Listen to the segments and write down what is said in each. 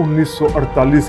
1948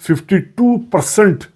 52%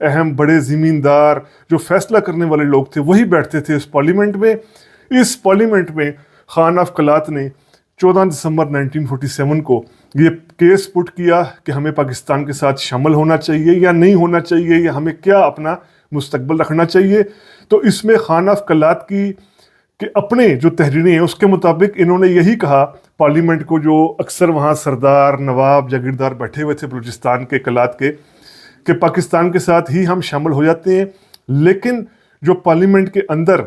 اہم بڑے زمیندار جو فیصلہ کرنے والے لوگ تھے وہی بیٹھتے تھے اس پارلیمنٹ میں. اس پارلیمنٹ میں خان آف قلات نے 14 دسمبر 1947 کو یہ کیس پٹ کیا کہ ہمیں پاکستان کے ساتھ شامل ہونا چاہیے یا نہیں ہونا چاہیے, یا ہمیں کیا اپنا مستقبل رکھنا چاہیے. تو اس میں خان آف قلات کی کہ اپنے جو تحریریں ہیں اس کے مطابق انہوں نے یہی کہا پارلیمنٹ کو, جو اکثر وہاں سردار, نواب, جاگیردار بیٹھے ہوئے تھے بلوچستان کے, قلات کے, کہ پاکستان کے ساتھ ہی ہم شامل ہو جاتے ہیں. لیکن جو پارلیمنٹ کے اندر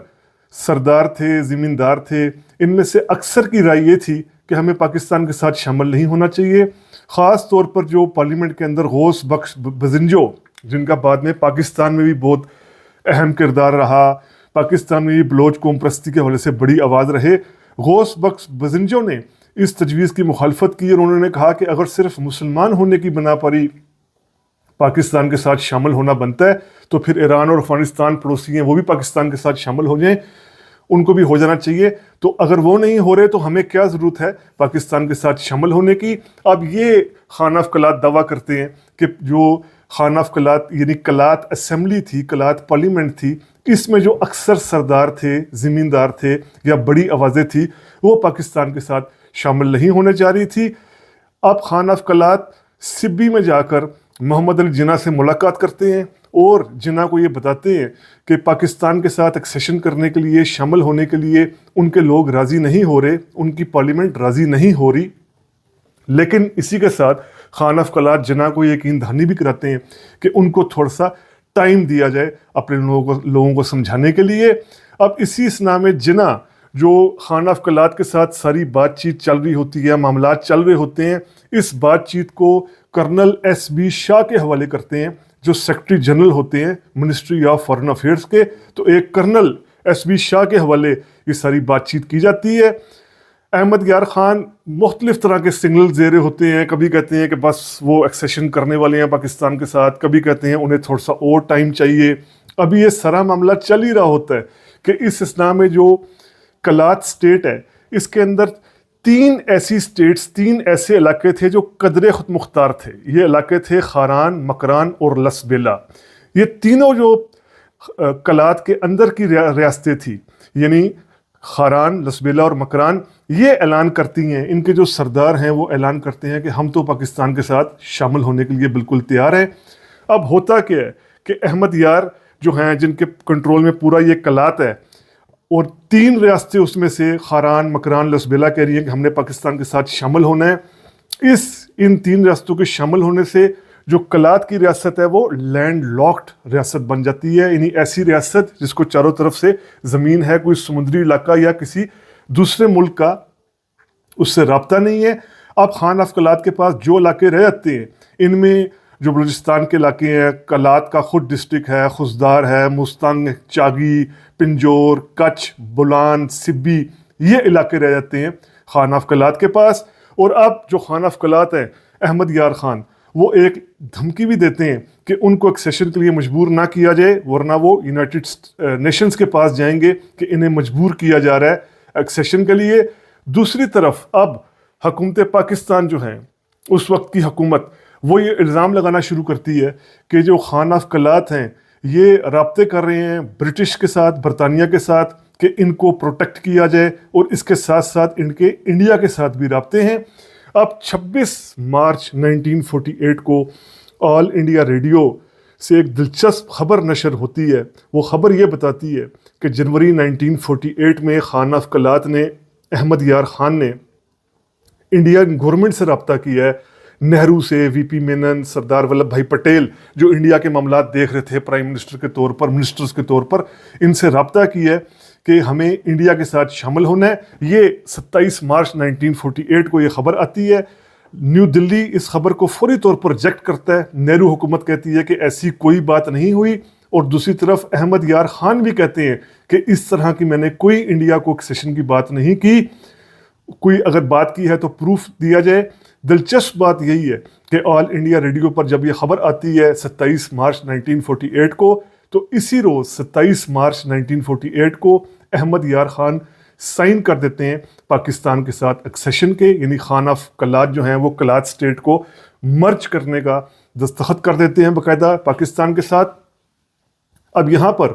سردار تھے, زمیندار تھے, ان میں سے اکثر کی رائے یہ تھی کہ ہمیں پاکستان کے ساتھ شامل نہیں ہونا چاہیے. خاص طور پر جو پارلیمنٹ کے اندر غوث بخش بزنجو, جن کا بعد میں پاکستان میں بھی بہت اہم کردار رہا, پاکستان میں بھی بلوچ قوم پرستی کے حوالے سے بڑی آواز رہے, غوث بخش بزنجو نے اس تجویز کی مخالفت کی اور انہوں نے کہا کہ اگر صرف مسلمان ہونے کی بنا پر ہی پاکستان کے ساتھ شامل ہونا بنتا ہے تو پھر ایران اور افغانستان پڑوسی ہیں وہ بھی پاکستان کے ساتھ شامل ہو جائیں, ان کو بھی ہو جانا چاہیے. تو اگر وہ نہیں ہو رہے تو ہمیں کیا ضرورت ہے پاکستان کے ساتھ شامل ہونے کی. اب یہ خان آف قلات دعویٰ کرتے ہیں کہ جو خان آف قلات یعنی قلات اسمبلی تھی, قلات پارلیمنٹ تھی, اس میں جو اکثر سردار تھے, زمیندار تھے یا بڑی آوازیں تھی وہ پاکستان کے ساتھ شامل نہیں ہونے جا رہی تھی. اب خان آف قلات سبی میں جا کر محمد علی جناح سے ملاقات کرتے ہیں اور جناح کو یہ بتاتے ہیں کہ پاکستان کے ساتھ ایکسیشن کرنے کے لیے, شامل ہونے کے لیے ان کے لوگ راضی نہیں ہو رہے, ان کی پارلیمنٹ راضی نہیں ہو رہی. لیکن اسی کے ساتھ خان آف قلات جناح کو یقین دہانی بھی کراتے ہیں کہ ان کو تھوڑا سا ٹائم دیا جائے اپنے لوگوں کو سمجھانے کے لیے. اب اسی اسنا میں جناح جو خان آف قلات کے ساتھ ساری بات چیت چل رہی ہوتی ہے, معاملات چل رہے ہوتے ہیں, اس بات چیت کو کرنل ایس بی شاہ کے حوالے کرتے ہیں جو سیکرٹری جنرل ہوتے ہیں منسٹری آف فارن افیئرس کے. تو ایک کرنل ایس بی شاہ کے حوالے یہ ساری بات چیت کی جاتی ہے. احمد یار خان مختلف طرح کے سگنل دے رہے ہوتے ہیں, کبھی کہتے ہیں کہ بس وہ ایکسیشن کرنے والے ہیں پاکستان کے ساتھ, کبھی کہتے ہیں انہیں تھوڑا سا اور ٹائم چاہیے. ابھی یہ سارا معاملہ چل ہی رہا ہوتا ہے کہ اس اسنا میں جو قلات سٹیٹ ہے اس کے اندر 3 ایسی سٹیٹس, 3 ایسے علاقے تھے جو قدرے خود مختار تھے. یہ علاقے تھے خاران, مکران اور لسبیلا. یہ تینوں جو قلات کے اندر کی ریاستیں تھیں, یعنی خاران, لسبیلا اور مکران, یہ اعلان کرتی ہیں, ان کے جو سردار ہیں وہ اعلان کرتے ہیں کہ ہم تو پاکستان کے ساتھ شامل ہونے کے لیے بالکل تیار ہیں. اب ہوتا کیا ہے کہ احمد یار جو ہیں جن کے کنٹرول میں پورا یہ قلات ہے اور 3 ریاستیں اس میں سے خاران, مکران, لسبیلا کہہ رہی ہیں کہ ہم نے پاکستان کے ساتھ شامل ہونا ہے. ان 3 ریاستوں کے شامل ہونے سے جو قلات کی ریاست ہے وہ لینڈ لاکڈ ریاست بن جاتی ہے, یعنی ایسی ریاست جس کو چاروں طرف سے زمین ہے, کوئی سمندری علاقہ یا کسی دوسرے ملک کا اس سے رابطہ نہیں ہے. اب خان آف قلات کے پاس جو علاقے رہ جاتے ہیں ان میں جو بلوچستان کے علاقے ہیں, قلات کا خود ڈسٹرکٹ ہے, خزدار ہے, مستنگ, چاگی, پنجور, کچھ, بولان, سبی, یہ علاقے رہ جاتے ہیں خان آف قلات کے پاس. اور اب جو خان آف قلات ہیں احمد یار خان وہ ایک دھمکی بھی دیتے ہیں کہ ان کو ایکسیشن کے لیے مجبور نہ کیا جائے ورنہ وہ یونائٹڈ نیشنز کے پاس جائیں گے کہ انہیں مجبور کیا جا رہا ہے ایکسیشن کے لیے. دوسری طرف اب حکومت پاکستان جو ہیں اس وقت کی حکومت وہ یہ الزام لگانا شروع کرتی ہے کہ جو خان آف قلات ہیں یہ رابطے کر رہے ہیں برٹش کے ساتھ, برطانیہ کے ساتھ, کہ ان کو پروٹیکٹ کیا جائے, اور اس کے ساتھ ساتھ ان کے انڈیا کے ساتھ بھی رابطے ہیں. اب 26 مارچ 1948 کو آل انڈیا ریڈیو سے ایک دلچسپ خبر نشر ہوتی ہے. وہ خبر یہ بتاتی ہے کہ جنوری 1948 میں خان آف قلات نے, احمد یار خان نے انڈین گورنمنٹ سے رابطہ کیا ہے, نہرو سے, وی پی مینن, سردار ولبھ بھائی پٹیل جو انڈیا کے معاملات دیکھ رہے تھے پرائم منسٹر کے طور پر, منسٹرز کے طور پر, ان سے رابطہ کیا ہے کہ ہمیں انڈیا کے ساتھ شامل ہونا ہے. یہ 27 مارچ 1948 کو یہ خبر آتی ہے. نیو دلی اس خبر کو فوری طور پر ریجیکٹ کرتا ہے. نہرو حکومت کہتی ہے کہ ایسی کوئی بات نہیں ہوئی, اور دوسری طرف احمد یار خان بھی کہتے ہیں کہ اس طرح کی میں نے کوئی انڈیا کو ایکسیشن کی بات نہیں کی, کوئی اگر بات کی ہے تو پروف دیا جائے. دلچسپ بات یہی ہے کہ آل انڈیا ریڈیو پر جب یہ خبر آتی ہے 27 مارچ 1948 کو, تو اسی روز 27 مارچ 1948 کو احمد یار خان سائن کر دیتے ہیں پاکستان کے ساتھ ایکسیشن کے, یعنی خان آف قلات جو ہیں وہ قلات سٹیٹ کو مرج کرنے کا دستخط کر دیتے ہیں باقاعدہ پاکستان کے ساتھ. اب یہاں پر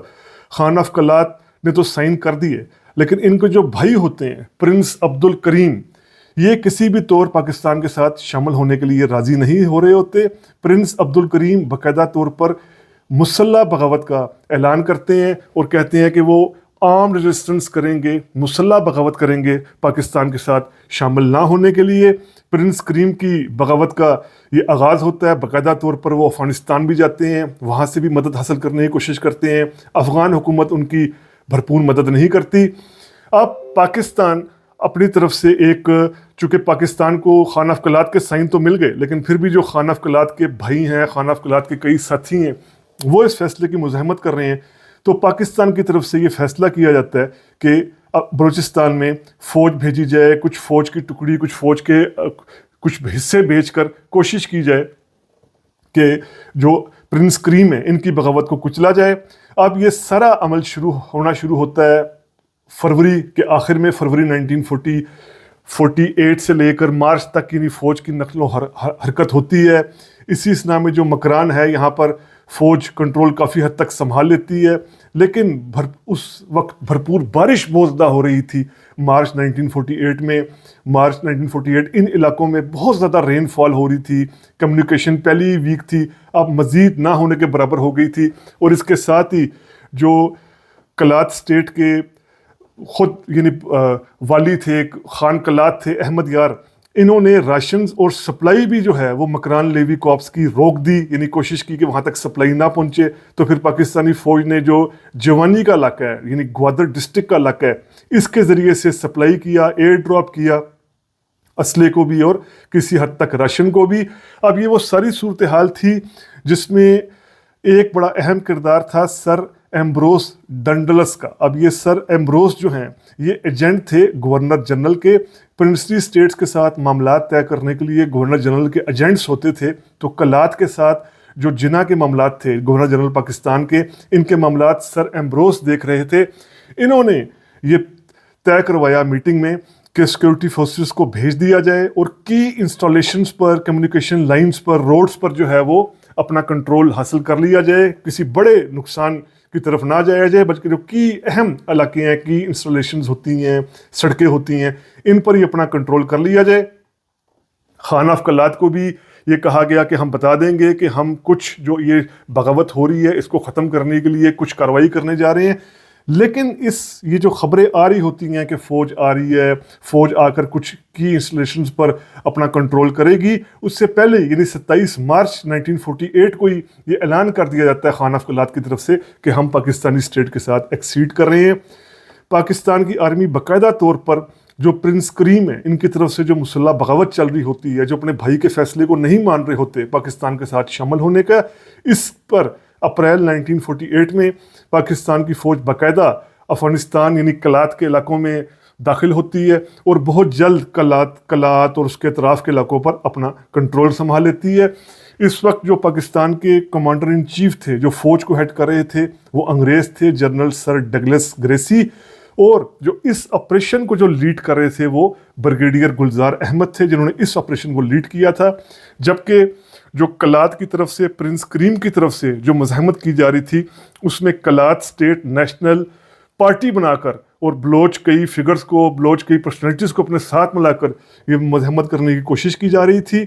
خان آف کلات نے تو سائن کر دیے، لیکن ان کے جو بھائی ہوتے ہیں پرنس عبد الکریم، یہ کسی بھی طور پاکستان کے ساتھ شامل ہونے کے لیے راضی نہیں ہو رہے ہوتے۔ پرنس عبد الکریم باقاعدہ طور پر مسلح بغاوت کا اعلان کرتے ہیں اور کہتے ہیں کہ وہ آرم ریزسٹنس کریں گے، مسلح بغاوت کریں گے پاکستان کے ساتھ شامل نہ ہونے کے لیے۔ پرنس کریم کی بغاوت کا یہ آغاز ہوتا ہے، باقاعدہ طور پر وہ افغانستان بھی جاتے ہیں، وہاں سے بھی مدد حاصل کرنے کی کوشش کرتے ہیں، افغان حکومت ان کی بھرپور مدد نہیں کرتی۔ اب پاکستان اپنی طرف سے ایک، چونکہ پاکستان کو خان آف کلات کے سائن تو مل گئے، لیکن پھر بھی جو خان آف کلات کے بھائی ہیں، خان آف کلات کے کئی ساتھی ہیں، وہ اس فیصلے کی مزاحمت کر رہے ہیں۔ تو پاکستان کی طرف سے یہ فیصلہ کیا جاتا ہے کہ بلوچستان میں فوج بھیجی جائے، کچھ فوج کی ٹکڑی، کچھ فوج کے کچھ حصے بیچ کر کوشش کی جائے کہ جو پرنس کریم ہیں ان کی بغاوت کو کچلا جائے۔ اب یہ سارا عمل ہونا شروع ہوتا ہے فروری کے آخر میں، فروری 1948 سے لے کر مارچ تک، یعنی فوج کی نقل و حرکت ہوتی ہے۔ اسی اسنا میں جو مکران ہے یہاں پر فوج کنٹرول کافی حد تک سنبھال لیتی ہے، لیکن اس وقت بھرپور بارش بہت زیادہ ہو رہی تھی مارچ 1948 میں۔ مارچ 1948 ان علاقوں میں بہت زیادہ رین فال ہو رہی تھی، کمیونیکیشن پہلی ویک تھی، اب مزید نہ ہونے کے برابر ہو گئی تھی، اور اس کے ساتھ ہی جو کلات سٹیٹ کے خود یعنی والی تھے، خان کلات تھے احمد یار، انہوں نے راشنز اور سپلائی بھی جو ہے وہ مکران لیوی کارپس کی روک دی، یعنی کوشش کی کہ وہاں تک سپلائی نہ پہنچے۔ تو پھر پاکستانی فوج نے جو جوانی کا علاقہ ہے، یعنی گوادر ڈسٹرکٹ کا علاقہ ہے، اس کے ذریعے سے سپلائی کیا، ایئر ڈراپ کیا اسلحے کو بھی اور کسی حد تک راشن کو بھی۔ اب یہ وہ ساری صورتحال تھی جس میں ایک بڑا اہم کردار تھا سر ایمبروس ڈنڈلس کا۔ اب یہ سر ایمبروس جو ہیں یہ ایجنٹ تھے گورنر جنرل کے، پرنسلی اسٹیٹس کے ساتھ معاملات طے کرنے کے لیے گورنر جنرل کے ایجنٹس ہوتے تھے۔ تو کلات کے ساتھ جو جنا کے معاملات تھے گورنر جنرل پاکستان کے، ان کے معاملات سر ایمبروس دیکھ رہے تھے۔ انہوں نے یہ طے کروایا میٹنگ میں کہ سیکورٹی فورسز کو بھیج دیا جائے اور کی انسٹالیشنز پر، کمیونیکیشن لائنز پر، روڈز پر جو ہے وہ اپنا کنٹرول حاصل کر لیا جائے، کسی بڑے نقصان کی طرف نہ جایا جائے، بلکہ جو کی اہم علاقے ہیں، کی انسٹالیشنز ہوتی ہیں، سڑکیں ہوتی ہیں، ان پر ہی اپنا کنٹرول کر لیا جائے۔ خان آف کلات کو بھی یہ کہا گیا کہ ہم بتا دیں گے کہ ہم کچھ جو یہ بغاوت ہو رہی ہے اس کو ختم کرنے کے لیے کچھ کارروائی کرنے جا رہے ہیں، لیکن یہ جو خبریں آ رہی ہوتی ہیں کہ فوج آ رہی ہے، فوج آ کر کچھ کی انسٹالیشنز پر اپنا کنٹرول کرے گی، اس سے پہلے یعنی 27 مارچ 1948 کو ہی یہ اعلان کر دیا جاتا ہے خان آف کلات کی طرف سے کہ ہم پاکستانی اسٹیٹ کے ساتھ ایکسیڈ کر رہے ہیں۔ پاکستان کی آرمی باقاعدہ طور پر جو پرنس کریم ہے ان کی طرف سے جو مسلح بغاوت چل رہی ہوتی ہے، جو اپنے بھائی کے فیصلے کو نہیں مان رہے ہوتے پاکستان کے ساتھ شامل ہونے کا، اس پر اپریل 1948 میں پاکستان کی فوج باقاعدہ افغانستان یعنی کلات کے علاقوں میں داخل ہوتی ہے اور بہت جلد کلات اور اس کے اطراف کے علاقوں پر اپنا کنٹرول سنبھال لیتی ہے۔ اس وقت جو پاکستان کے کمانڈر ان چیف تھے، جو فوج کو ہیڈ کر رہے تھے، وہ انگریز تھے، جنرل سر ڈگلس گریسی، اور جو اس آپریشن کو جو لیڈ کر رہے تھے وہ بریگیڈیئر گلزار احمد تھے، جنہوں نے اس آپریشن کو لیڈ کیا تھا۔ جبکہ جو کلات کی طرف سے، پرنس کریم کی طرف سے جو مزاحمت کی جا رہی تھی، اس میں کلات سٹیٹ نیشنل پارٹی بنا کر اور بلوچ کئی فگرز کو، بلوچ کئی پرسنالٹیز کو اپنے ساتھ ملا کر یہ مزاحمت کرنے کی کوشش کی جا رہی تھی۔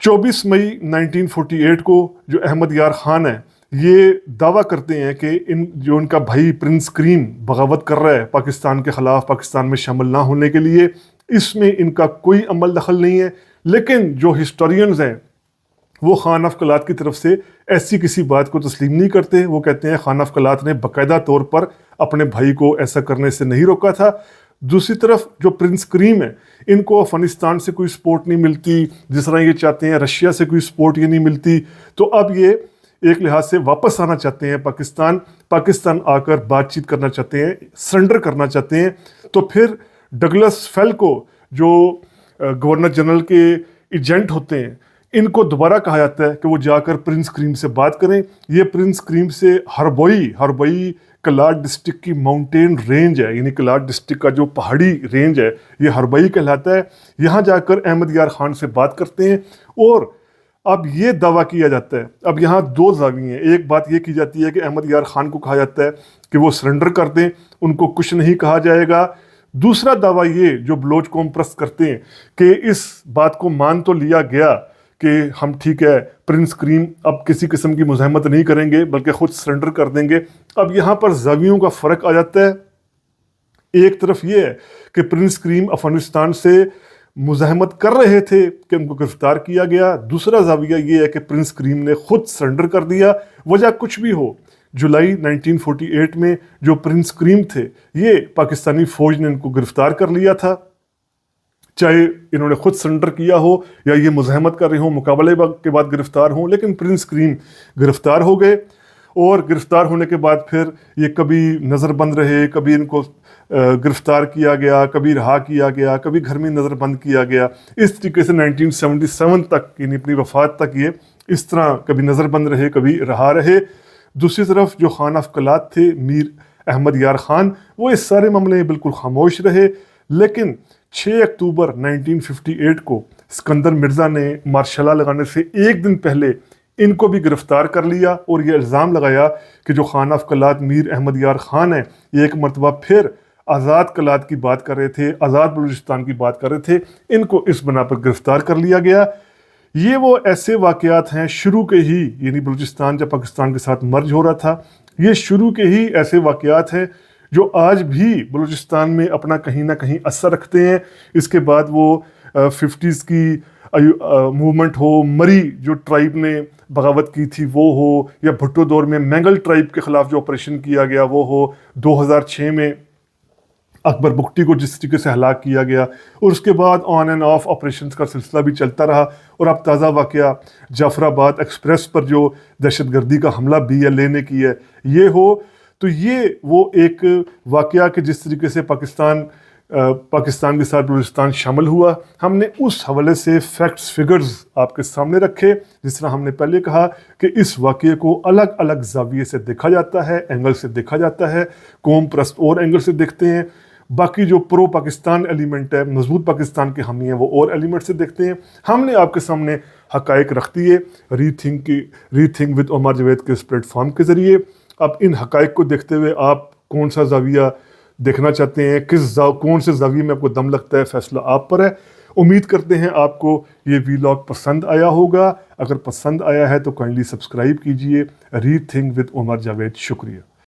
24 مئی 1948 کو جو احمد یار خان ہے یہ دعویٰ کرتے ہیں کہ جو ان کا بھائی پرنس کریم بغاوت کر رہا ہے پاکستان کے خلاف، پاکستان میں شامل نہ ہونے کے لیے، اس میں ان کا کوئی عمل دخل نہیں ہے۔ لیکن جو ہسٹورینز ہیں وہ خان آف کلات کی طرف سے ایسی کسی بات کو تسلیم نہیں کرتے۔ وہ کہتے ہیں خان آف کلات نے باقاعدہ طور پر اپنے بھائی کو ایسا کرنے سے نہیں روکا تھا۔ دوسری طرف جو پرنس کریم ہے ان کو افغانستان سے کوئی سپورٹ نہیں ملتی، جس طرح یہ چاہتے ہیں رشیا سے کوئی سپورٹ یہ نہیں ملتی، تو اب یہ ایک لحاظ سے واپس آنا چاہتے ہیں پاکستان آ کر بات چیت کرنا چاہتے ہیں، سرنڈر کرنا چاہتے ہیں۔ تو پھر ڈگلس فیلکو جو گورنر جنرل کے ایجنٹ ہوتے ہیں، ان کو دوبارہ کہا جاتا ہے کہ وہ جا کر پرنس کریم سے بات کریں۔ یہ پرنس کریم سے ہربوئی کلات ڈسٹرکٹ کی ماؤنٹین رینج ہے، یعنی کلات ڈسٹرکٹ کا جو پہاڑی رینج ہے یہ ہربوئی کہلاتا ہے۔ یہاں جا کر احمد یار خان سے بات کرتے ہیں اور اب یہ دعویٰ کیا جاتا ہے، اب یہاں دو زاویے ہیں، ایک بات یہ کی جاتی ہے کہ احمد یار خان کو کہا جاتا ہے کہ وہ سرنڈر کر دیں، ان کو کچھ نہیں کہا جائے گا۔ دوسرا دعویٰ یہ جو بلوچ قوم پرست کرتے ہیں کہ اس بات کو مان تو لیا گیا کہ ہم ٹھیک ہے پرنس کریم اب کسی قسم کی مزاحمت نہیں کریں گے بلکہ خود سرنڈر کر دیں گے۔ اب یہاں پر زاویوں کا فرق آ جاتا ہے، ایک طرف یہ ہے کہ پرنس کریم افغانستان سے مزاحمت کر رہے تھے کہ ان کو گرفتار کیا گیا، دوسرا زاویہ یہ ہے کہ پرنس کریم نے خود سرنڈر کر دیا۔ وجہ کچھ بھی ہو، جولائی 1948 میں جو پرنس کریم تھے یہ پاکستانی فوج نے ان کو گرفتار کر لیا تھا، چاہے انہوں نے خود سرنڈر کیا ہو یا یہ مزاحمت کر رہے ہوں، مقابلے کے بعد گرفتار ہوں، لیکن پرنس کریم گرفتار ہو گئے۔ اور گرفتار ہونے کے بعد پھر یہ کبھی نظر بند رہے، کبھی ان کو گرفتار کیا گیا، کبھی رہا کیا گیا، کبھی گھر میں نظر بند کیا گیا۔ اس طریقے سے 1977 تک یعنی اپنی وفات تک یہ اس طرح کبھی نظر بند رہے، کبھی رہا رہے۔ دوسری طرف جو خان آف کلات تھے میر احمد یار خان، وہ اس سارے معاملے میں بالکل خاموش رہے، لیکن 6 اکتوبر 1958 کو اسکندر مرزا نے مارشل لا لگانے سے ایک دن پہلے ان کو بھی گرفتار کر لیا اور یہ الزام لگایا کہ جو خان آف کلات میر احمد یار خان ہیں یہ ایک مرتبہ پھر آزاد کلات کی بات کر رہے تھے، آزاد بلوچستان کی بات کر رہے تھے، ان کو اس بنا پر گرفتار کر لیا گیا۔ یہ وہ ایسے واقعات ہیں شروع کے ہی، یعنی بلوچستان جب پاکستان کے ساتھ مرج ہو رہا تھا، یہ شروع کے ہی ایسے واقعات ہیں جو آج بھی بلوچستان میں اپنا کہیں نہ کہیں اثر رکھتے ہیں۔ اس کے بعد وہ 50s کی موومنٹ ہو، مری جو ٹرائب نے بغاوت کی تھی وہ ہو، یا بھٹو دور میں مینگل ٹرائب کے خلاف جو آپریشن کیا گیا وہ ہو، 2006 میں اکبر بگٹی کو جس طریقے سے ہلاک کیا گیا، اور اس کے بعد آن اینڈ آف آپریشنز کا سلسلہ بھی چلتا رہا۔ اور اب تازہ واقعہ جعفر آباد ایکسپریس پر جو دہشت گردی کا حملہ BLA نے کی ہے یہ ہو، تو یہ وہ ایک واقعہ کہ جس طریقے سے پاکستان کے ساتھ بلوچستان شامل ہوا، ہم نے اس حوالے سے فیکٹس فگرز آپ کے سامنے رکھے۔ جس طرح ہم نے پہلے کہا کہ اس واقعے کو الگ الگ زاویے سے دیکھا جاتا ہے، اینگل سے دیکھا جاتا ہے، قوم پرست اور اینگل سے دیکھتے ہیں، باقی جو پرو پاکستان ایلیمنٹ ہے، مضبوط پاکستان کے حامی ہیں، وہ اور ایلیمنٹ سے دیکھتے ہیں۔ ہم نے آپ کے سامنے حقائق رکھ دیے ری تھنک ود عمر جاوید کے اس پلیٹ فارم کے ذریعے۔ اب ان حقائق کو دیکھتے ہوئے آپ کون سا زاویہ دیکھنا چاہتے ہیں، کون سے زاویے میں آپ کو دم لگتا ہے، فیصلہ آپ پر ہے۔ امید کرتے ہیں آپ کو یہ ویلاگ پسند آیا ہوگا۔ اگر پسند آیا ہے تو کائنڈلی سبسکرائب کیجئے۔ ری تھنک ود عمر جاوید، شکریہ۔